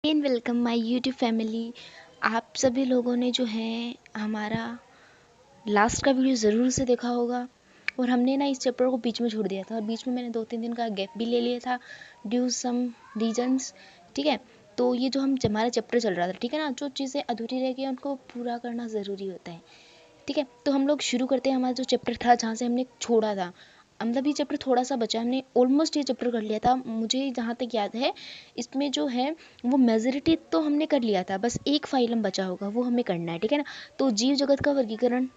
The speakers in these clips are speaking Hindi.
And welcome my YouTube family. आप सभी लोगों ने जो है हमारा लास्ट का वीडियो ज़रूर से देखा होगा। और हमने ना इस चैप्टर को बीच में छोड़ दिया था और बीच में मैंने 2-3 दिन का गैप भी ले लिया था ड्यू सम रीजंस। ठीक है, तो ये जो हमारा चैप्टर चल रहा था, ठीक है ना, जो चीज़ें अधूरी रह गई उनको पूरा करना ज़रूरी होता है। ठीक है, तो हम लोग शुरू करते हैं हमारा जो चैप्टर था जहाँ से हमने छोड़ा था। मतलब ये चैप्टर थोड़ा सा बचा, हमने ऑलमोस्ट ये चैप्टर कर लिया था। मुझे जहाँ तक याद है इसमें जो है वो मेजोरिटी तो हमने कर लिया था, बस एक फाइलम बचा होगा वो हमें करना है। ठीक है ना, तो जीव जगत का वर्गीकरण,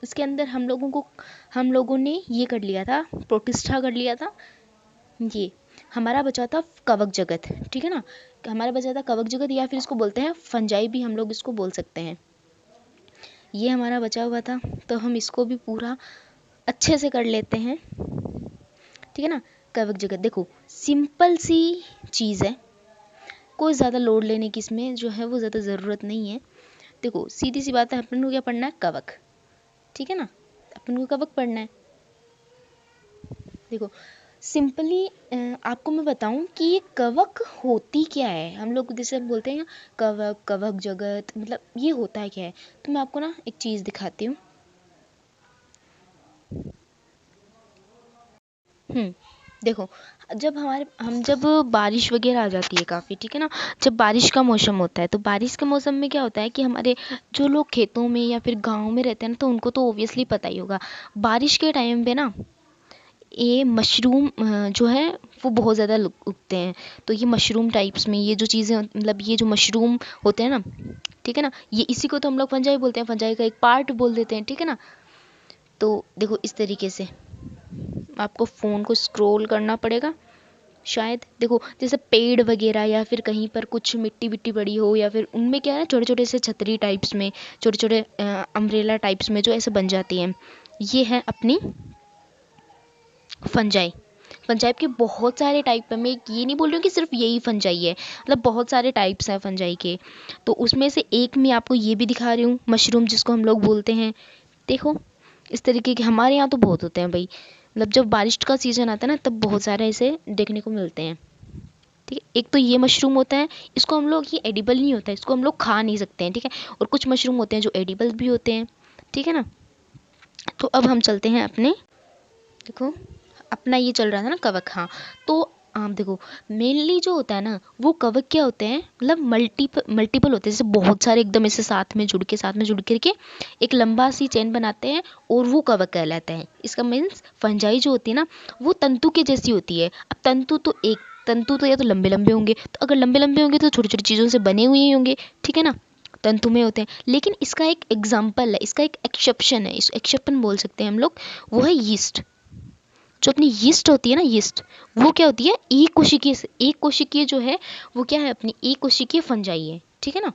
इसके अंदर हम लोगों ने ये कर लिया था, प्रोटिस्टा कर लिया था। ये हमारा बचा था कवक जगत। ठीक है ना, हमारा बचा था कवक जगत, या फिर इसको बोलते हैं फंजाई भी हम लोग इसको बोल सकते हैं। ये हमारा बचा हुआ था, तो हम इसको भी पूरा अच्छे से कर लेते हैं। ठीक है ना, कवक जगत देखो सिंपल सी चीज़ है, कोई ज़्यादा लोड लेने की इसमें जो है वो ज़्यादा ज़रूरत नहीं है। देखो सीधी सी बात है, अपन को क्या पढ़ना है, कवक। ठीक है ना, अपन को कवक पढ़ना है। देखो सिंपली आपको मैं बताऊं कि ये कवक होती क्या है। हम लोग जैसे बोलते हैं कवक, कवक जगत, मतलब ये होता है क्या है। तो मैं आपको ना एक चीज़ दिखाती हूँ। देखो, जब बारिश वगैरह आ जाती है काफ़ी, ठीक है ना, जब बारिश का मौसम होता है तो बारिश के मौसम में क्या होता है कि हमारे जो लोग खेतों में या फिर गाँव में रहते हैं ना, तो उनको तो ऑब्वियसली पता ही होगा बारिश के टाइम पे ना ये मशरूम जो है वो बहुत ज़्यादा उगते हैं। तो ये मशरूम टाइप्स में ये जो चीज़ें, मतलब ये जो मशरूम होते हैं ना, ठीक है ना, ये इसी को तो हम लोग फंजाई बोलते हैं, फंजाई का एक पार्ट बोल देते हैं। ठीक है ना, तो देखो इस तरीके से आपको फ़ोन को स्क्रॉल करना पड़ेगा शायद। देखो जैसे पेड़ वगैरह या फिर कहीं पर कुछ मिट्टी विट्टी पड़ी हो, या फिर उनमें क्या है ना, छोटे छोटे से छतरी टाइप्स में, छोटे छोटे अम्ब्रेला टाइप्स में जो ऐसे बन जाती हैं, ये है अपनी फंजाई। फंजाई के बहुत सारे टाइप है, मैं ये नहीं बोल रही हूँ कि सिर्फ यही फंजाई है, मतलब बहुत सारे टाइप्स हैं फंजाई के। तो उसमें से एक मैं आपको ये भी दिखा रही हूँ, मशरूम जिसको हम लोग बोलते हैं। देखो इस तरीके के हमारे यहाँ तो बहुत होते हैं भाई, मतलब जब बारिश का सीज़न आता है ना तब बहुत सारे ऐसे देखने को मिलते हैं। ठीक है, एक तो ये मशरूम होता है, इसको हम लोग, ये एडिबल नहीं होता है, इसको हम लोग खा नहीं सकते हैं। ठीक है, और कुछ मशरूम होते हैं जो एडिबल भी होते हैं। ठीक है ना, तो अब हम चलते हैं अपने, देखो अपना ये चल रहा था ना कवक। हाँ, तो आप देखो मेनली जो होता है ना वो कवक क्या होते हैं, मतलब मल्टीपल होते हैं, जैसे बहुत सारे एकदम ऐसे साथ में जुड़ करके एक लंबा सी चेन बनाते हैं, और वो कवक कहलाता है। इसका मीन्स फंजाई जो होती है ना वो तंतु के जैसी होती है। अब तंतु तो या तो लंबे लंबे होंगे, तो अगर लंबे लंबे होंगे तो छोटी छोटी चीज़ों से बने हुए ही होंगे। ठीक है ना, तंतु में होते हैं। लेकिन इसका एक एग्जाम्पल है, इसका एक एक्सेप्शन है, इस एक्सेप्शन बोल सकते हैं हम लोग, वो है यीस्ट। जो अपनी यीस्ट होती है ना, यीस्ट वो क्या होती है, एक कोशिकीय जो है वो क्या है, अपनी एक कोशिकीय फंजाई है। ठीक है ना,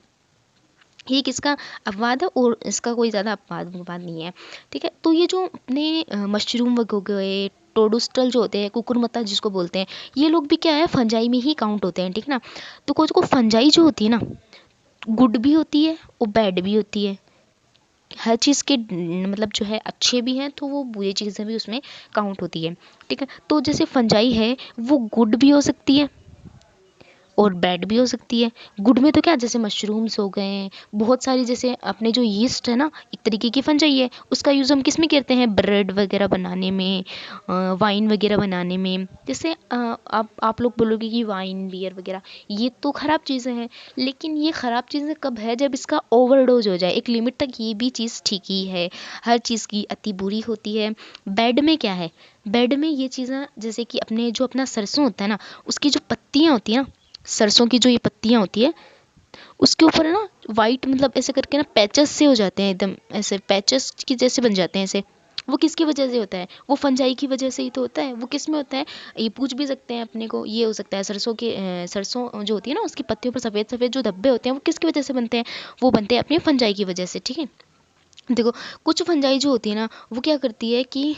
ये किसका अपवाद है, और इसका कोई ज़्यादा अपवाद नहीं है। ठीक है, तो ये जो अपने मशरूम वग हो गए, टोडोस्टल जो होते हैं, कुकुरमुत्ता जिसको बोलते हैं, ये लोग भी क्या है, फंजाई में ही काउंट होते हैं। ठीक है ना, तो को फंजाई जो होती है ना, गुड भी होती है और बैड भी होती है। हर चीज़ के मतलब जो है अच्छे भी हैं तो वो बुरी चीज़ें भी उसमें काउंट होती है। ठीक है, तो जैसे फंजाई है वो गुड भी हो सकती है और बैड भी हो सकती है। गुड में तो क्या, जैसे मशरूम्स हो गए, बहुत सारी, जैसे अपने जो यीस्ट है ना एक तरीके की फंजाई है, उसका यूज़ हम किस में करते हैं, ब्रेड वगैरह बनाने में, वाइन वगैरह बनाने में। जैसे आप लोग बोलोगे कि वाइन बियर वगैरह ये तो ख़राब चीज़ें हैं, लेकिन ये ख़राब चीज़ें कब है, जब इसका ओवरडोज हो जाए। एक लिमिट तक ये भी चीज़ ठीक ही है, हर चीज़ की अति बुरी होती है। बेड में क्या है, बेड में ये चीज़ें जैसे कि अपने जो अपना सरसों होता है ना, उसकी जो पत्तियाँ होती हैं ना, सरसों की जो ये पत्तियाँ होती है उसके ऊपर है ना वाइट, मतलब ऐसे करके ना पैचेस से हो जाते हैं, एकदम ऐसे पैचेस की जैसे बन जाते हैं ऐसे। वो किसकी वजह से होता है, वो फंजाई की वजह से ही तो होता है। वो किस में होता है, ये पूछ भी सकते हैं अपने को, ये हो सकता है सरसों जो होती है ना उसकी पत्तियों पर सफ़ेद सफ़ेद जो धब्बे होते हैं वो किसकी वजह से बनते हैं, वो बनते हैं अपनी फंजाई की वजह से। ठीक है, देखो कुछ फंजाई जो होती है ना वो क्या करती है कि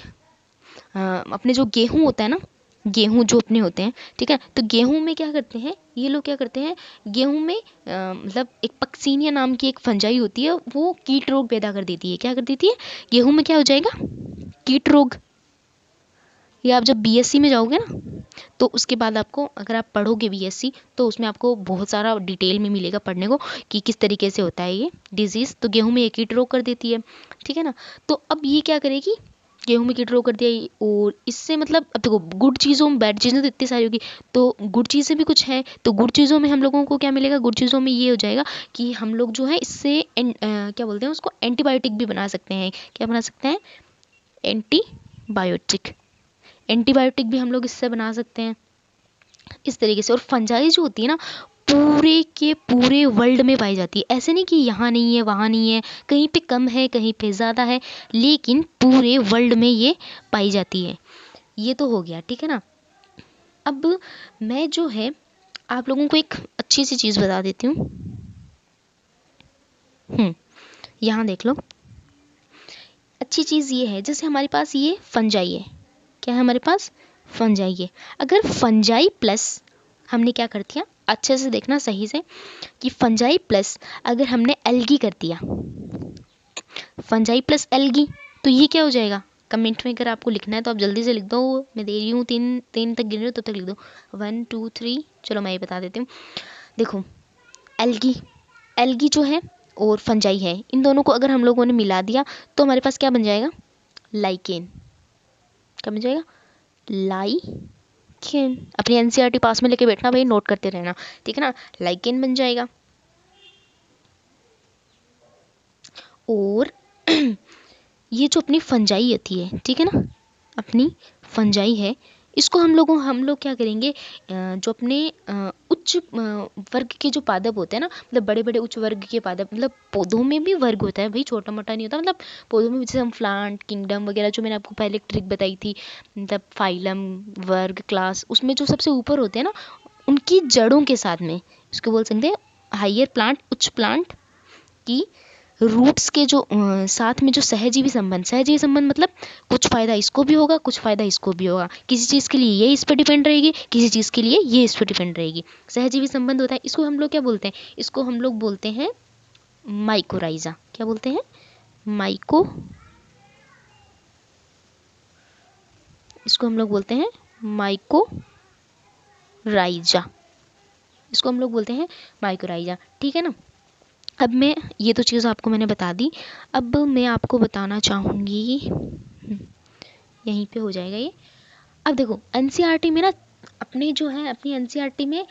अपने जो गेहूँ होता है ना, गेहूँ जो अपने होते हैं, ठीक है, तो गेहूँ में क्या करते हैं ये लोग, क्या करते हैं गेहूँ में मतलब एक पक्सीनिया नाम की एक फंजाई होती है, वो कीट रोग पैदा कर देती है। क्या कर देती है, गेहूँ में क्या हो जाएगा, कीट रोग। या आप जब बीएससी में जाओगे ना, तो उसके बाद आपको, अगर आप पढ़ोगे बीएससी, तो उसमें आपको बहुत सारा डिटेल में मिलेगा पढ़ने को कि किस तरीके से होता है ये डिजीज़। तो गेहूं में ये कीट रोग कर देती है, ठीक है ना। तो अब ये क्या करेगी, गेहूं में कीट रोग कर दिया और इससे मतलब अब देखो गुड चीज़ों में बैड चीज़ें तो इतनी सारी होगी, तो गुड चीज़ें भी कुछ है। तो गुड चीज़ों में हम लोगों को क्या मिलेगा, गुड चीज़ों में ये हो जाएगा कि हम लोग जो है इससे क्या बोलते हैं उसको, एंटीबायोटिक भी बना सकते हैं। क्या बना सकते हैं, एंटीबायोटिक। एंटीबायोटिक भी हम लोग इससे बना सकते हैं इस तरीके से। और फंजाई जो होती है ना, पूरे के पूरे वर्ल्ड में पाई जाती है। ऐसे नहीं कि यहाँ नहीं है वहाँ नहीं है, कहीं पे कम है कहीं पे ज़्यादा है, लेकिन पूरे वर्ल्ड में ये पाई जाती है। ये तो हो गया, ठीक है ना। अब मैं जो है आप लोगों को एक अच्छी सी चीज़ बता देती हूँ। यहाँ देख लो, अच्छी चीज़ ये है, जैसे हमारे पास ये फंजाई है। क्या है हमारे पास, फंजाई है। अगर फंजाई प्लस हमने क्या कर दिया, अच्छे से देखना सही से, कि फंजाई प्लस अगर हमने एल्गी कर दिया, फंजाई प्लस एल्गी, तो ये क्या हो जाएगा। कमेंट में अगर आपको लिखना है तो आप जल्दी से लिख दो, मैं दे रही हूँ, तीन तीन तक गिन रही हूँ, तब तक लिख दो, 1 2 3। चलो मैं ये बता देती हूँ। देखो एल्गी, एल्गी जो है और फंजाई है, इन दोनों को अगर हम लोगों ने मिला दिया तो हमारे पास क्या बन जाएगा, लाइकेन। क्या बन जाएगा, लाइकेन। अपनी एनसीईआरटी पास में लेके बैठना भाई, नोट करते रहना, ठीक है ना। लाइकेन बन जाएगा। और ये जो अपनी फंजाई होती है, ठीक है ना, अपनी फंजाई है, इसको हम लोग क्या करेंगे, जो अपने उच्च वर्ग के जो पादप होते हैं ना, मतलब बड़े बड़े उच्च वर्ग के पादप, मतलब पौधों में भी वर्ग होता है भाई, छोटा मोटा नहीं होता। मतलब पौधों में जैसे हम प्लांट किंगडम वगैरह, जो मैंने आपको पहले एक ट्रिक बताई थी, मतलब फाइलम, वर्ग, क्लास, उसमें जो सबसे ऊपर होते हैं ना, उनकी जड़ों के साथ में इसको बोल सकते हैं हायर प्लांट, उच्च प्लांट की रूट्स के जो साथ में जो सहजीवी संबंध, सहजीवी संबंध मतलब कुछ फ़ायदा इसको भी होगा, कुछ फ़ायदा इसको भी होगा। किसी चीज़ के लिए ये इस पर डिपेंड रहेगी, किसी चीज़ के लिए ये इस पर डिपेंड रहेगी। सहजीवी संबंध होता है, इसको हम लोग क्या बोलते हैं, इसको हम लोग बोलते हैं माइकोराइजा। क्या बोलते हैं, इसको हम लोग बोलते हैं माइकोराइजा। इसको हम लोग बोलते हैं माइकोराइजा, ठीक है ना। अब मैं ये तो चीज़ आपको मैंने बता दी। अब मैं आपको बताना चाहूँगी, यहीं पे हो जाएगा ये। अब देखो एनसीईआरटी में ना, अपने जो है अपनी एनसीईआरटी में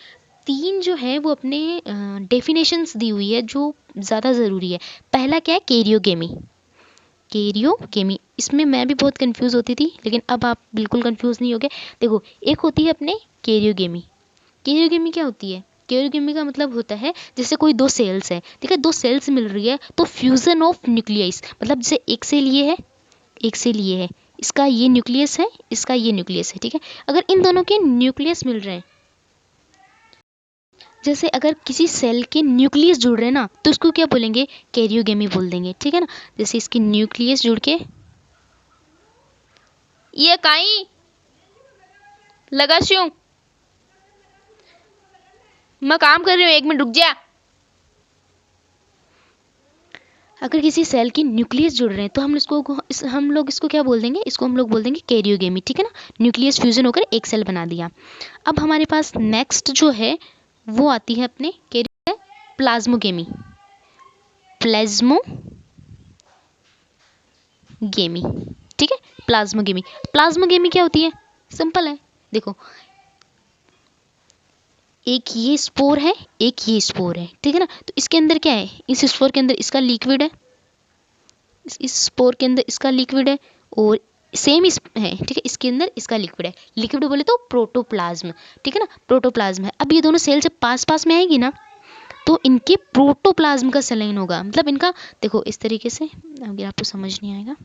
3 जो है वो अपने डेफिनेशंस दी हुई है जो ज़्यादा ज़रूरी है। पहला क्या है, कैरियोगेमी। कैरियोगेमी, इसमें मैं भी बहुत कंफ्यूज होती थी, लेकिन अब आप बिल्कुल कंफ्यूज नहीं होगे। देखो एक होती है अपने कैरियोगेमी। कैरियोगेमी क्या होती है, कैरियोगेमी का मतलब होता है जैसे कोई 2 सेल्स है, ठीक है, 2 सेल्स मिल रही है, तो फ्यूजन ऑफ न्यूक्लियस, मतलब जैसे एक सेल ये है, एक सेल ये है, इसका ये न्यूक्लियस है, इसका ये न्यूक्लियस है, ठीक है। अगर इन दोनों के न्यूक्लियस मिल रहे हैं, जैसे अगर किसी सेल के न्यूक्लियस जुड़ रहे हैं ना, तो उसको क्या बोलेंगे, कैरियोगेमी बोल देंगे, ठीक है ना। जैसे इसके न्यूक्लियस जुड़ के, ये काई लगा क्यों, मैं काम कर रही हूँ, 1 मिनट रुक जा। अगर किसी सेल की न्यूक्लियस जुड़ रहे हैं तो हम लोग इसको क्या बोल देंगे, इसको हम लोग बोल देंगे कैरियोगेमी, ठीक है ना। न्यूक्लियस फ्यूजन होकर एक सेल बना दिया। अब हमारे पास नेक्स्ट जो है वो आती है अपने प्लाज्मोगेमी। प्लाज्मोगेमी, ठीक है, प्लाज्मोगेमी। प्लाज्मोगेमी क्या होती है, सिंपल है, देखो एक ये स्पोर है, एक ये स्पोर है, ठीक है ना। तो इसके अंदर क्या है, इस स्पोर के अंदर इसका लिक्विड है, इस स्पोर के अंदर इसका लिक्विड है, और सेम इस है, ठीक है, इसके अंदर इसका लिक्विड है। लिक्विड बोले तो प्रोटोप्लाज्म, ठीक है ना, प्रोटोप्लाज्म है। अब ये दोनों सेल जब पास पास में आएगी ना, तो इनके प्रोटोप्लाज्म का सलाइन होगा, मतलब इनका देखो इस तरीके से, अगर आपको समझ नहीं आएगा,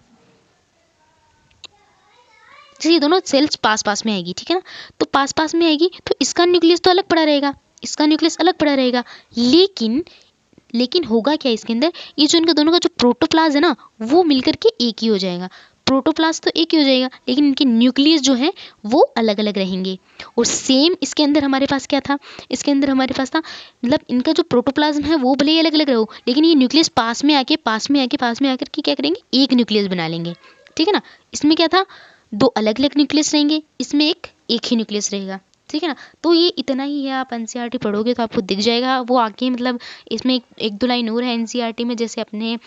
जैसे ये दोनों सेल्स पास पास में आएगी, ठीक है ना, तो पास पास में आएगी तो इसका न्यूक्लियस तो अलग पड़ा रहेगा, इसका न्यूक्लियस अलग पड़ा रहेगा, लेकिन होगा क्या इसके अंदर, ये जो इनका दोनों का जो प्रोटोप्लाज्म है ना, वो मिलकर के एक ही हो जाएगा। प्रोटोप्लाज्म तो एक ही हो जाएगा, लेकिन इनके न्यूक्लियस जो है वो अलग अलग रहेंगे। और सेम इसके अंदर हमारे पास क्या था, इसके अंदर हमारे पास था, मतलब इनका जो प्रोटोप्लाज्म है वो भले ही अलग अलग रहो, लेकिन ये न्यूक्लियस पास में आके पास में आकर के क्या करेंगे, एक न्यूक्लियस बना लेंगे, ठीक है ना। इसमें क्या था, दो अलग अलग न्यूक्लियस रहेंगे, इसमें एक ही न्यूक्लियस रहेगा, ठीक है ना। तो ये इतना ही है, आप एनसीईआरटी पढ़ोगे तो आपको दिख जाएगा। वो आगे मतलब इसमें एक दो लाइन और है एनसीईआरटी में, जैसे अपनी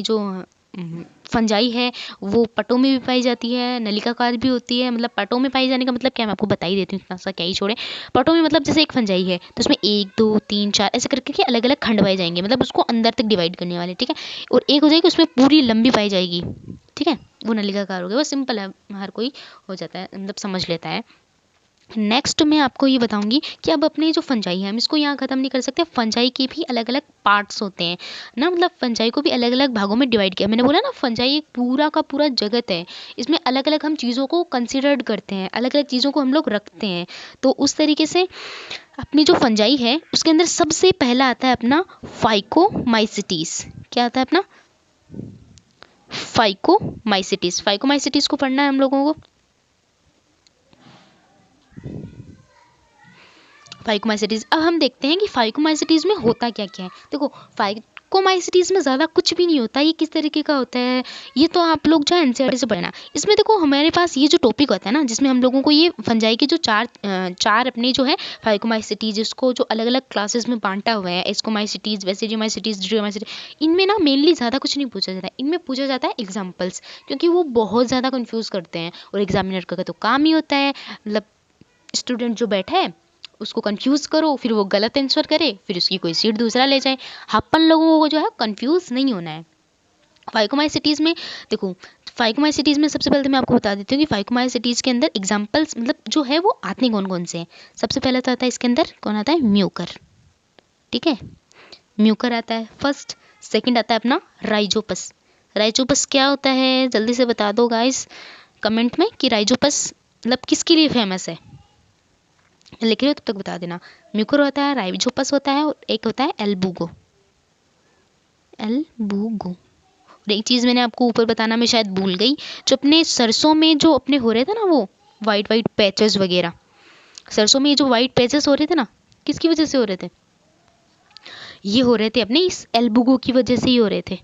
जो फंजाई है वो पटों में भी पाई जाती है, नलिकाकार भी होती है। मतलब पटों में पाई जाने का मतलब क्या, मैं आपको बता ही देती हूँ, इतना सा क्या ही छोड़े। पटों में मतलब जैसे एक फंजाई है तो उसमें 1 2 3 4 ऐसे करके के अलग अलग खंड पाए जाएंगे, मतलब उसको अंदर तक डिवाइड करने वाले, ठीक है। और एक हो जाएगी उसमें पूरी लंबी पाई जाएगी, ठीक है, वो नलिकाकार हो गया। वो सिंपल है, हर कोई हो जाता है, मतलब समझ लेता है। नेक्स्ट मैं आपको ये बताऊंगी कि अब अपने जो फंजाई है हम इसको यहाँ ख़त्म नहीं कर सकते। फंजाई के भी अलग अलग पार्ट्स होते हैं ना, मतलब फंजाई को भी अलग अलग भागों में डिवाइड किया। मैंने बोला ना, फंजाई एक पूरा का पूरा जगत है, इसमें अलग अलग हम चीज़ों को कंसिडर्ड करते हैं, अलग अलग चीज़ों को हम लोग रखते हैं। तो उस तरीके से अपनी जो फंजाई है उसके अंदर सबसे पहला आता है अपना फाइकोमाइसिटीज। क्या आता है अपना? फाइकोमाइसिटीज। फाइकोमाइसिटीज को पढ़ना है हम लोगों को। फाइकोमाइसिटीज, अब हम देखते हैं कि फाइकोमाइसिटीज में होता क्या क्या है। देखो, फाइकोमाइसिटीज में ज़्यादा कुछ भी नहीं होता। ये किस तरीके का होता है, ये तो आप लोग जो है एनसीईआरटी से पढ़ना। इसमें देखो हमारे पास ये जो टॉपिक होता है ना, जिसमें हम लोगों को ये फंजाई के जो चार अपने जो है फाइकोमाइसिटीज, जिसको जो अलग अलग क्लासेस में बांटा हुआ है, एस्कोमाइसिटीज, वेसिडीमाइसिटीज, ड्रियोमाइसिटीज, इनमें ना मेनली ज़्यादा कुछ नहीं पूछा जाता है। इनमें पूछा जाता है एग्जाम्पल्स, क्योंकि वो बहुत ज़्यादा कन्फ्यूज़ करते हैं और एग्जामिनर का तो काम ही होता है, मतलब स्टूडेंट जो बैठा है उसको कंफ्यूज करो, फिर वो गलत आंसर करे, फिर उसकी कोई सीट दूसरा ले जाए। अपन लोगों को जो है कंफ्यूज नहीं होना है। फाइकोमाइसिटीज़ में देखो, फाइकोमाइसिटीज़ में सबसे पहले तो मैं आपको बता देती हूँ कि फाइकोमाइसिटीज़ के अंदर एग्जाम्पल्स मतलब जो है वो आते कौन कौन से हैं। सबसे पहले तो आता है इसके अंदर, कौन आता है? म्यूकर, ठीक है, म्यूकर आता है फर्स्ट। सेकंड आता है अपना राइजोपस। राइजोपस क्या होता है, जल्दी से बता दो गाइस कमेंट में कि राइजोपस मतलब किसके लिए फेमस है। लिख रहे हो तब तक बता देना। म्यूकर होता है, राइजोपस होता है, और एक होता है एल्बुगो। एल्बुगो। और एक चीज़ मैंने आपको ऊपर बताना मैं शायद भूल गई, जो अपने सरसों में जो अपने हो रहे थे ना वो वाइट वाइट पैचेस वगैरह, सरसों में ये जो वाइट पैचेस हो रहे थे ना, किसकी वजह से हो रहे थे? ये हो रहे थे अपने इस एल्बुगो की वजह से ही हो रहे थे।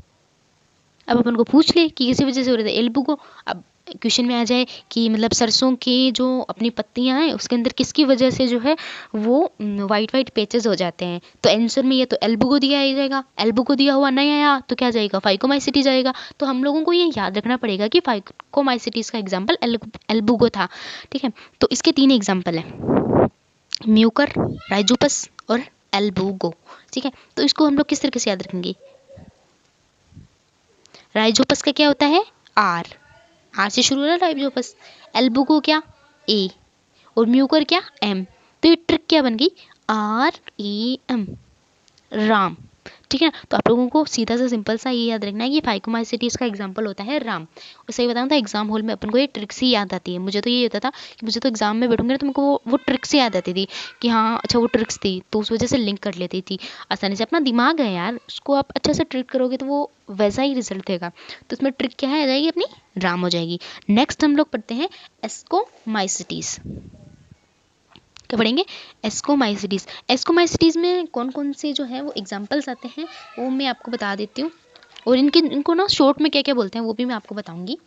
अब अपन को पूछ ले कि किसी वजह से हो रहे थे एल्बुगो। अब क्वेश्चन में आ जाए कि मतलब सरसों के जो अपनी पत्तियां हैं उसके अंदर किसकी वजह से जो है वो वाइट वाइट पैचेस हो जाते हैं, तो आंसर में ये तो एल्बुगो दिया ही जाएगा। एल्बुगो दिया हुआ नहीं आया तो क्या जाएगा? फाइकोमाइसिटीज आएगा। तो हम लोगों को ये याद रखना पड़ेगा कि फाइकोमाइसिटीज का एग्जाम्पल एल्बुगो था, ठीक है। तो इसके 3 एग्जाम्पल हैं, म्यूकर, राइजोपस और एल्बुगो, ठीक है। तो इसको हम लोग किस तरीके से याद रखेंगे? राइजोपस का क्या होता है? आर, आर से शुरू हो रहा है राइजोपस। एल्बुगो क्या? ए। और म्यूकर क्या? एम। तो ये ट्रिक क्या बन गई? RAM, राम, ठीक है ना। तो आप लोगों को सीधा सा सिंपल सा ये याद रखना है कि फाइकोमाइसिटीज का एग्जांपल होता है राम। और सही बताऊं तो एग्जाम हॉल में अपन को ये ट्रिक्स ही याद आती है। मुझे तो ये होता था कि मुझे तो एग्जाम में बैठूंगे ना तो मेरे को वो ट्रिक्स याद आती थी कि हाँ अच्छा वो ट्रिक्स थी, तो उस वजह से लिंक कर लेती थी आसानी से। अपना दिमाग है यार, उसको आप अच्छे से ट्रीट करोगे तो वो वैसा ही रिजल्ट देगा। तो उसमें ट्रिक क्या है, आ जाएगी अपनी राम हो जाएगी। नेक्स्ट हम लोग पढ़ते हैं एस्कोमाइसिटीज। क्या पढ़ेंगे? एस्कोमाइसिटीज। एस्कोमाइसिटीज में कौन कौन से जो है वो एग्जाम्पल्स आते हैं वो मैं आपको बता देती हूँ, और इनको ना शॉर्ट में क्या क्या बोलते हैं वो भी मैं आपको बताऊंगी।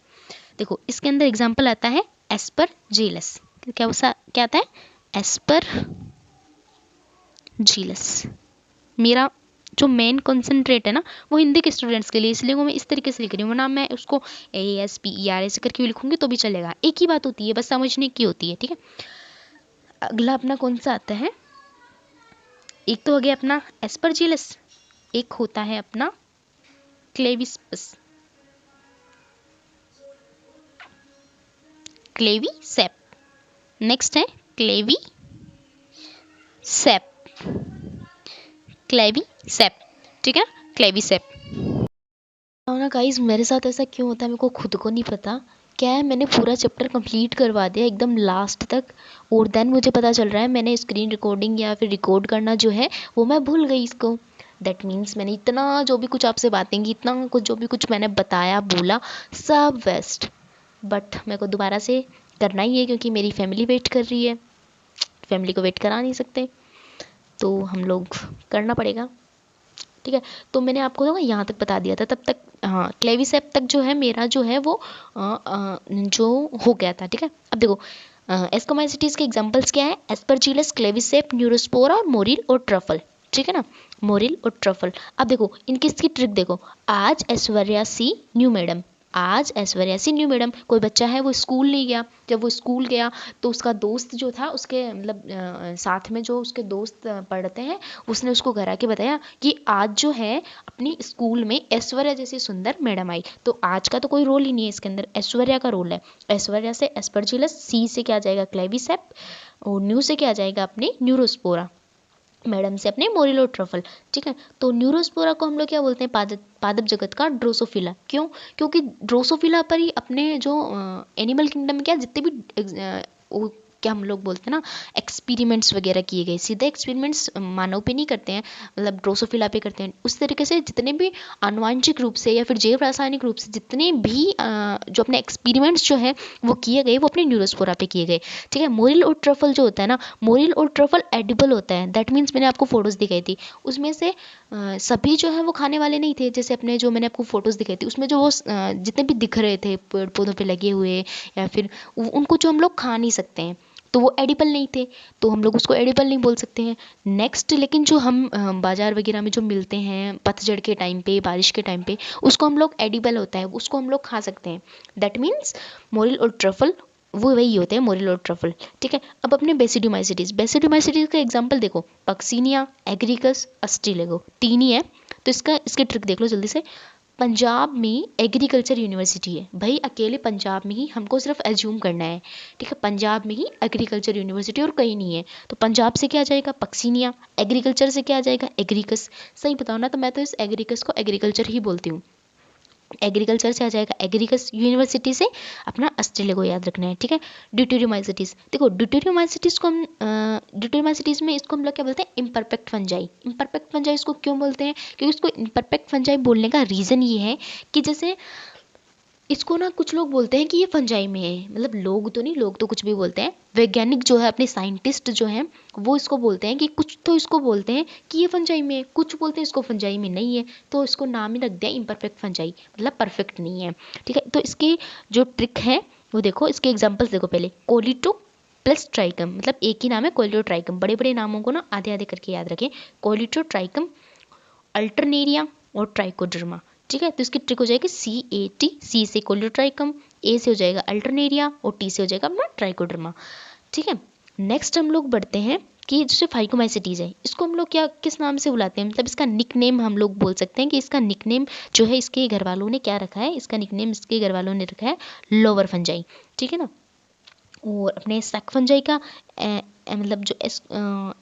देखो इसके अंदर एग्जाम्पल आता है एस्परजिलस। क्या आता है? एस्परजिलस। मेरा जो मेन कंसंट्रेट है ना वो हिंदी के स्टूडेंट्स के लिए, इसलिए वो मैं इस तरीके से लिख रही हूँ, ना मैं उसको ASPER ऐसे करके भी लिखूंगी तो भी चलेगा। एक ही बात होती है, बस समझने की होती है, ठीक है। अगला अपना कौन सा आता है? एक तो हो गया अपना एस्परजिलस, एक होता है अपना क्लेविस्पस, क्लेवीसेप। नेक्स्ट है क्लेवीसेप, क्लेवीसेप, ठीक है, क्लेवीसेप। ना गाइस मेरे साथ ऐसा क्यों होता है मेरे को खुद को नहीं पता। क्या है, मैंने पूरा चैप्टर कंप्लीट करवा दिया एकदम लास्ट तक, और देन मुझे पता चल रहा है मैंने स्क्रीन रिकॉर्डिंग या फिर रिकॉर्ड करना जो है वो मैं भूल गई इसको। दैट मीन्स मैंने इतना जो भी कुछ आपसे बातें की, इतना कुछ जो भी कुछ मैंने बताया बोला सब वेस्ट। बट मेरे को दोबारा से करना ही है क्योंकि मेरी फैमिली वेट कर रही है, फैमिली को वेट करा नहीं सकते, तो हम लोग करना पड़ेगा, ठीक है। ठीक है, तो मैंने आपको यहाँ तक बता दिया था तब तक। हाँ, क्लेविसेप तक जो है मेरा जो है वो जो हो गया था। ठीक है, अब देखो एस्कोमाइसिटीज के एग्जांपल्स क्या है, एस्परजिलस, क्लेविसेप, न्यूरोस्पोरा और मोरिल और ट्रफल। ठीक है ना, मोरिल और ट्रफल। अब देखो इनकी इसकी ट्रिक देखो, आज ऐश्वर्या सी न्यू मैडम, आज ऐश्वर्या सी न्यू मैडम। कोई बच्चा है वो स्कूल नहीं गया, जब वो स्कूल गया तो उसका दोस्त जो था उसके मतलब साथ में जो उसके दोस्त पढ़ते हैं, उसने उसको घर आके बताया कि आज जो है अपनी स्कूल में ऐश्वर्या जैसी सुंदर मैडम आई। तो आज का तो कोई रोल ही नहीं है इसके अंदर, ऐश्वर्या का रोल है। ऐश्वर्या से एस्परजिलस, सी से क्या आ जाएगा क्लेविसेप, और न्यू से क्या आ जाएगा अपने न्यूरोस्पोरा, मैडम से अपने मोरिल और ट्रफल। ठीक है, तो न्यूरोस्पोरा को हम लोग क्या बोलते हैं, पादप पादप जगत का ड्रोसोफिला। क्यों? क्योंकि ड्रोसोफिला पर ही अपने जो एनिमल किंगडम में क्या जितने भी क्या हम लोग बोलते हैं ना एक्सपेरिमेंट्स वगैरह किए गए, सीधे एक्सपेरिमेंट्स मानव पे नहीं करते हैं, मतलब ड्रोसोफिला पे करते हैं। उस तरीके से जितने भी आनुवांशिक रूप से या फिर जैव रासायनिक रूप से जितने भी जो अपने एक्सपेरिमेंट्स जो है वो किए गए, वो अपने न्यूरोस्पोरा पे किए गए। ठीक है, मोरिल और ट्रफल जो होता है ना, मोरिल और ट्रफल एडिबल होता है। दैट मीन्स मैंने आपको फोटोज दिखाई थी, उसमें से सभी जो है वो खाने वाले नहीं थे। जैसे अपने जो मैंने आपको फोटोज दिखाई थी उसमें जो वो जितने भी दिख रहे थे पेड़ पौधों पे लगे हुए, या फिर उनको जो हम लोग खा नहीं सकते हैं, तो वो एडिबल नहीं थे, तो हम लोग उसको एडिबल नहीं बोल सकते हैं। नेक्स्ट, लेकिन जो हम बाजार वगैरह में जो मिलते हैं पतझड़ के टाइम पे, बारिश के टाइम पे, उसको हम लोग एडिबल होता है, उसको हम लोग खा सकते हैं। दैट मीन्स मोरिल और ट्रफल वो वही होते हैं, मोरिल और ट्रफल। ठीक है, अब अपने बेसिडोमाइसिटीज, बेसिडोमाइसिटीज का एग्जांपल देखो, पक्सीनिया, एग्रिकस, अस्ट्रिलेगो, तीन ही है। तो इसकी ट्रिक देख लो जल्दी से। पंजाब में एग्रीकल्चर यूनिवर्सिटी है भाई, अकेले पंजाब में ही हमको सिर्फ एज्यूम करना है। ठीक है, पंजाब में ही एग्रीकल्चर यूनिवर्सिटी और कहीं नहीं है। तो पंजाब से क्या आ जाएगा, पक्सीनिया, एग्रीकल्चर से क्या आ जाएगा, एग्रीकस। सही बताओ ना, तो मैं तो इस एग्रीकस को एग्रीकल्चर ही बोलती हूँ। एग्रीकल्चर से आ जाएगा एग्रीकस, यूनिवर्सिटी से अपना ऑस्ट्रेलिया को याद रखना है। ठीक है, ड्यूटेरियोमाइसिटीज देखो, ड्यूटेरियोमाइसिटीज को हम ड्यूटेरियोमाइसिटीज में इसको हम लोग क्या बोलते हैं, इम्परफेक्ट फंजाई। इम्परफेक्ट फंजाई इसको क्यों बोलते हैं, क्योंकि इसको इम्परफेक्ट फंजाई बोलने का रीज़न ये है कि जैसे इसको ना कुछ लोग बोलते हैं कि ये फंजाई में है, मतलब लोग तो नहीं, लोग तो कुछ भी बोलते हैं, वैज्ञानिक जो है अपने साइंटिस्ट जो हैं वो इसको बोलते हैं कि कुछ तो इसको बोलते हैं कि ये फंजाई में है, कुछ बोलते हैं इसको फंजाई में नहीं है, तो इसको नाम ही रख दिया इम्परफेक्ट फंजाई, मतलब परफेक्ट नहीं है। ठीक है, तो इसकी जो ट्रिक है वो देखो, इसके एग्जाम्पल्स देखो। पहले कोलिटो प्लस ट्राइकम, मतलब एक ही नाम है कोलिटो ट्राइकम, बड़े बड़े नामों को ना आधे आधे करके याद रखें। कोलिटो ट्राइकम, अल्टरनेरिया और ट्राइकोडर्मा। ठीक है, तो इसकी ट्रिक हो जाएगी CAT, सी से कोलियोट्राइकम, ए से हो जाएगा अल्टरनेरिया और टी से हो जाएगा अपना ट्राइकोडर्मा। ठीक है, नेक्स्ट हम लोग बढ़ते हैं कि जैसे फाइकोमाइसिटीज है, इसको हम लोग क्या किस नाम से बुलाते हैं, मतलब इसका निकनेम हम लोग बोल सकते हैं कि इसका निकनेम जो है इसके घर वालों ने क्या रखा है, इसका निकनेम इसके घर वालों ने रखा है लोअर फंजाई। ठीक है ना, और अपने सैक फंजाई का मतलब जो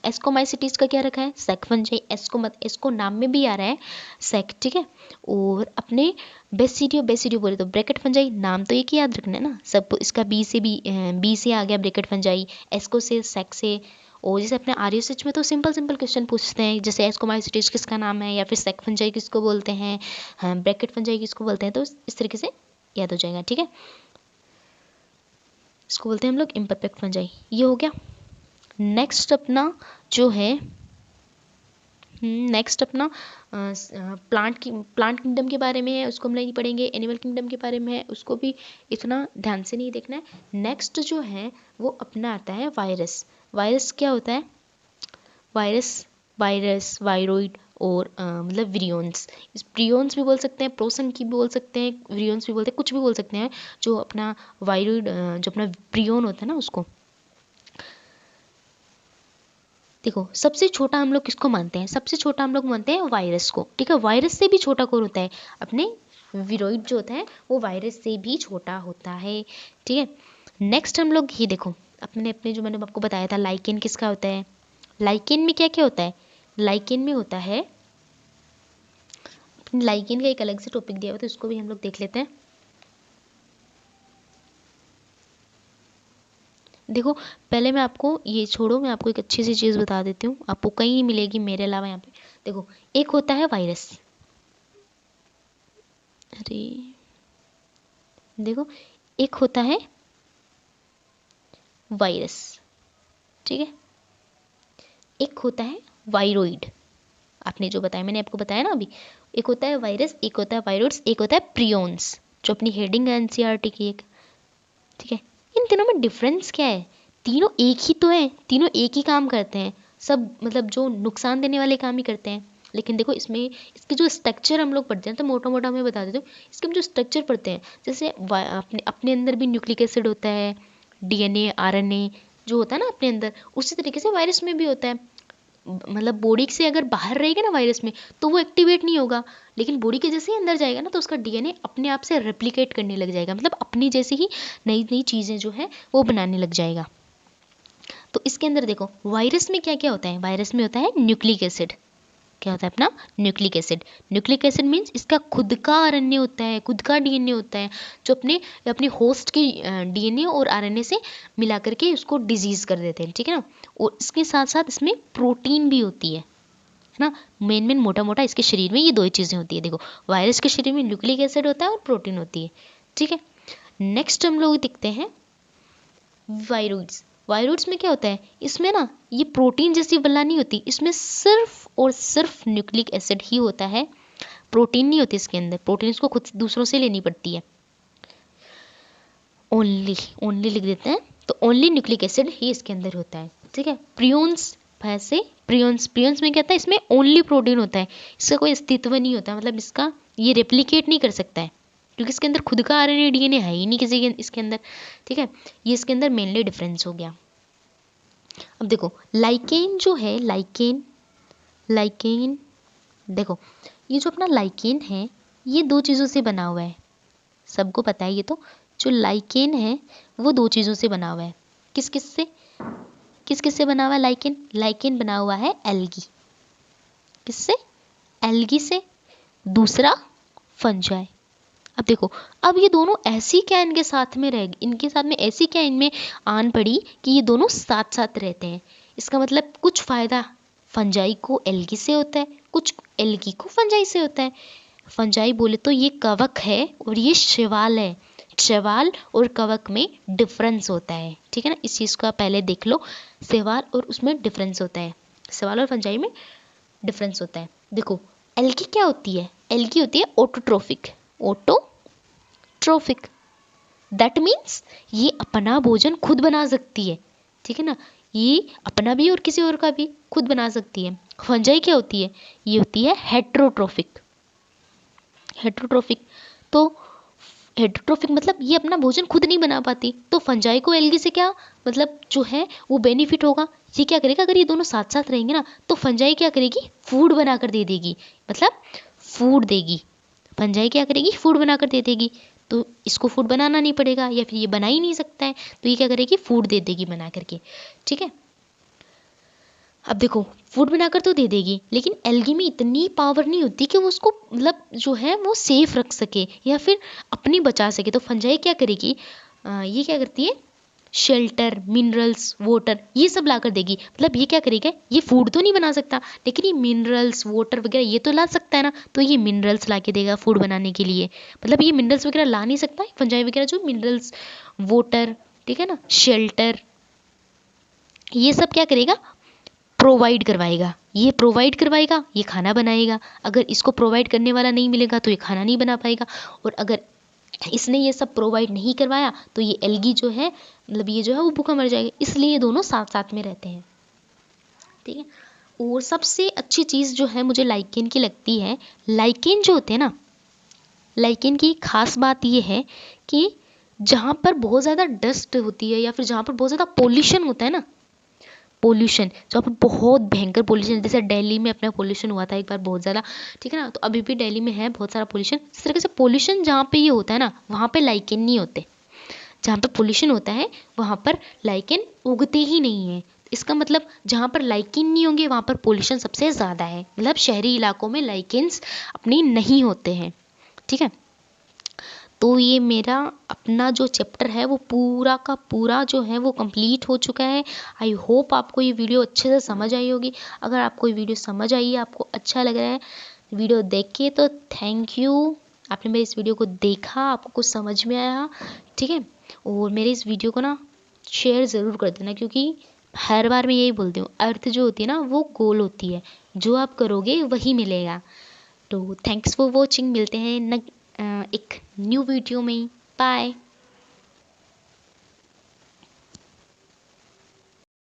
एस्कोमाइसिटीज का क्या रखा है, सैक फंजाई। एस्को नाम में भी आ रहा है सैक। ठीक है, और अपने बेसिडियो बोले तो ब्रैकेट फंजाई, नाम तो एक ही याद रखना है ना सब, इसका बी से आ गया ब्रैकेट फंजाई, एस्को से, सैक से। और जैसे अपने RUSH में तो सिंपल सिंपल क्वेश्चन पूछते हैं, जैसे एस्कोमाइसिटीज किसका नाम है, या फिर सैक फंजाई किसको बोलते हैं, ब्रैकेट फंजाई किसको बोलते हैं, तो इस तरीके से याद हो जाएगा। ठीक है, इसको बोलते हैं हम लोग इम्परफेक्ट फंजाई। ये हो गया। नेक्स्ट अपना जो है, नेक्स्ट अपना प्लांट किंगडम के बारे में है, उसको हम नहीं पढ़ेंगे। एनिमल किंगडम के बारे में है, उसको भी इतना ध्यान से नहीं देखना है। नेक्स्ट जो है वो अपना आता है वायरस। वायरस क्या होता है, वायरस वायरोइड और मतलब विरियंस, इस प्रियंस भी बोल सकते हैं, प्रोसन की भी बोल सकते हैं, विरियंस भी बोलते हैं, कुछ भी बोल सकते हैं। जो अपना वायरोइड जो अपना प्रियन होता है ना उसको, देखो सबसे छोटा हम लोग किसको मानते हैं, सबसे छोटा हम लोग मानते हैं वायरस को। ठीक है, वायरस से भी छोटा कौन होता है, अपने विरोइड जो होता है वो वायरस से भी छोटा होता है। ठीक है, नेक्स्ट हम लोग ये देखो, अपने अपने जो मैंने आपको बताया था लाइकेन किसका होता है, लाइकेन में क्या क्या होता है, लाइकेन में होता है, लाइकेन का एक अलग से टॉपिक दिया हुआ तो इसको भी हम लोग देख लेते हैं। देखो पहले मैं आपको ये छोड़ो, मैं आपको एक अच्छी सी चीज़ बता देती हूँ, आपको कहीं नहीं मिलेगी मेरे अलावा यहाँ पे। देखो एक होता है वायरस, अरे देखो एक होता है वायरस, ठीक है, एक होता है वायरोइड, आपने जो बताया, मैंने आपको बताया ना अभी, एक होता है वायरस, एक होता है वायरोड्स, एक होता है प्रियोन्स, जो अपनी हेडिंग है एनसीईआरटी की एक। ठीक है, इन तीनों में डिफरेंस क्या है? तीनों एक ही तो है, तीनों एक ही काम करते हैं, सब मतलब जो नुकसान देने वाले काम ही करते हैं। लेकिन देखो इसमें इसके जो स्ट्रक्चर हम लोग पढ़ते हैं, तो मोटा मोटा मैं बता देती हूँ, इसके हम जो स्ट्रक्चर पढ़ते हैं, जैसे अपने अपने अंदर भी न्यूक्लिक एसिड होता है, डीएनए आरएनए जो होता है ना अपने अंदर, उसी तरीके से वायरस में भी होता है। मतलब बॉडी से अगर बाहर रहेगा ना वायरस में, तो वो एक्टिवेट नहीं होगा, लेकिन बॉडी के जैसे ही अंदर जाएगा ना, तो उसका डीएनए अपने आप से रेप्लिकेट करने लग जाएगा, मतलब अपनी जैसी ही नई नई चीज़ें जो है वो बनाने लग जाएगा। तो इसके अंदर देखो वायरस में क्या क्या होता है, वायरस में होता है न्यूक्लिक एसिड। क्या होता है अपना? Nucleic acid. Nucleic acid means इसका खुद का आरएनए होता है, खुद का डीएनए होता है, जो अपने अपने होस्ट के डीएनए और आरएनए से मिला करके उसको डिजीज कर देते हैं। ठीक है ना। और इसके साथ साथ इसमें प्रोटीन भी होती है ना। मेन मोटा मोटा इसके शरीर में ये दो ही चीज़ें होती है। देखो वायरस के शरीर में न्यूक्लिक एसिड होता है और प्रोटीन होती है। ठीक है। नेक्स्ट हम लोग देखते हैं वायरोइड्स। वायरोइड्स में क्या होता है, इसमें ना ये प्रोटीन जैसी बल्ला नहीं होती, इसमें सिर्फ और सिर्फ न्यूक्लिक एसिड ही होता है, प्रोटीन नहीं होती इसके अंदर। प्रोटीन इसको खुद दूसरों से लेनी पड़ती है। ओनली ओनली लिख देते हैं, तो ओनली न्यूक्लिक एसिड ही इसके अंदर होता है। ठीक है। प्रियोन्स ऐसे प्रियोन्स में क्या होता है, इसमें ओनली प्रोटीन होता है, इसका कोई अस्तित्व नहीं होता, मतलब इसका ये रेप्लिकेट नहीं कर सकता है, क्योंकि इसके अंदर खुद का आरएनए डीएनए है ही नहीं किसी के इसके अंदर। ठीक है। ये इसके अंदर मेनली डिफरेंस हो गया। अब देखो लाइकेन जो है, लाइकेन लाइकेन देखो ये जो अपना लाइकेन है, ये दो चीज़ों से बना हुआ है, सबको पता है ये तो। जो लाइकेन है वो दो चीज़ों से बना हुआ है। किस किस से, किस किस से बना हुआ है लाइकेन? लाइकेन बना हुआ है एल्गी। किससे? एल्गी से। दूसरा फंजाई। अब देखो, अब ये दोनों ऐसी क्या इनके साथ में रह, इनके साथ में ऐसी क्या इनमें आन पड़ी कि ये दोनों साथ साथ रहते हैं। इसका मतलब कुछ फ़ायदा फंजाई को एल्गी से होता है, कुछ एल्गी को फंजाई से होता है। फंजाई बोले तो ये कवक है और ये शैवाल है। शैवाल और कवक में डिफरेंस होता है। ठीक है ना, इस चीज़ को आप पहले देख लो, शैवाल और उसमें डिफरेंस होता है, शैवाल और फंजाई में डिफरेंस होता है। देखो एल्गी क्या होती है? एल्गी होती है ऑटोट्रोफिक। ऑटोट्रोफिक दैट मीन्स ये अपना भोजन खुद बना सकती है। ठीक है ना, ये अपना भी और किसी और का भी खुद बना सकती है। फंजाई क्या होती है? ये होती है हेट्रोट्रोफिक। हेट्रोट्रोफिक तो हेट्रोट्रोफिक मतलब ये अपना भोजन खुद नहीं बना पाती, तो फंजाई को एल्गी से क्या मतलब जो है वो बेनिफिट होगा। ये क्या करेगा, अगर ये दोनों साथ साथ रहेंगे ना, तो फंजाई क्या करेगी, फूड बनाकर दे देगी, मतलब फूड देगी। फंजाई क्या करेगी, फूड बनाकर दे देगी। तो इसको फूड बनाना नहीं पड़ेगा, या फिर ये बना ही नहीं सकता है, तो ये क्या करेगी, फूड दे देगी बना करके। ठीक है। अब देखो फूड बनाकर तो दे देगी, लेकिन एल्गी में इतनी पावर नहीं होती कि वो उसको मतलब जो है वो सेफ रख सके या फिर अपनी बचा सके। तो फंजाई क्या करेगी, ये क्या करती है, शेल्टर, मिनरल्स, वाटर ये सब ला कर देगी। मतलब ये क्या करेगा, ये फूड तो नहीं बना सकता, लेकिन ये मिनरल्स वाटर वगैरह ये तो ला सकता है ना, तो ये मिनरल्स ला के देगा फूड बनाने के लिए। मतलब ये मिनरल्स वगैरह ला नहीं सकता है फंजाई वगैरह, जो मिनरल्स वाटर, ठीक है ना, शेल्टर, ये सब क्या करेगा, प्रोवाइड करवाएगा। ये प्रोवाइड करवाएगा, ये खाना बनाएगा। अगर इसको प्रोवाइड करने वाला नहीं मिलेगा तो ये खाना नहीं बना पाएगा, और अगर इसने ये सब प्रोवाइड नहीं करवाया तो ये एल्गी जो है मतलब ये जो है वो भूखा मर जाएगा। इसलिए ये दोनों साथ साथ में रहते हैं। ठीक है। और सबसे अच्छी चीज़ जो है मुझे लाइकेन की लगती है, लाइकेन जो होते हैं ना, लाइकेन की खास बात ये है कि जहाँ पर बहुत ज़्यादा डस्ट होती है या फिर जहाँ पर बहुत ज़्यादा पोल्यूशन होता है ना, पोल्यूशन जहाँ पर बहुत भयंकर पोल्यूशन, जैसे दिल्ली में अपना पोल्यूशन हुआ था एक बार बहुत ज़्यादा। ठीक है ना, तो अभी भी दिल्ली में है बहुत सारा पोल्यूशन। इस तरीके से पोल्यूशन जहाँ पे ये होता है ना, वहाँ पे लाइकेन नहीं होते। जहाँ पर पोल्यूशन होता है वहाँ पर लाइकेन उगते ही नहीं है। इसका मतलब जहाँ पर लाइकेन नहीं होंगे वहाँ पर पोल्यूशन सबसे ज़्यादा है, मतलब शहरी इलाकों में लाइकेन्स अपनी नहीं होते हैं। ठीक है। तो ये मेरा अपना जो चैप्टर है वो पूरा का पूरा जो है वो कंप्लीट हो चुका है। आई होप आपको ये वीडियो अच्छे से समझ आई होगी। अगर आपको ये वीडियो समझ आई है, आपको अच्छा लग रहा है वीडियो देख के, तो थैंक यू, आपने मेरे इस वीडियो को देखा, आपको कुछ समझ में आया। ठीक है। और मेरे इस वीडियो को ना शेयर ज़रूर कर देना, क्योंकि हर बार मैं यही बोलती हूँ, अर्थ जो होती है ना वो गोल होती है, जो आप करोगे वही मिलेगा। तो थैंक्स फॉर वॉचिंग, मिलते हैं एक न्यू वीडियो में। बाय।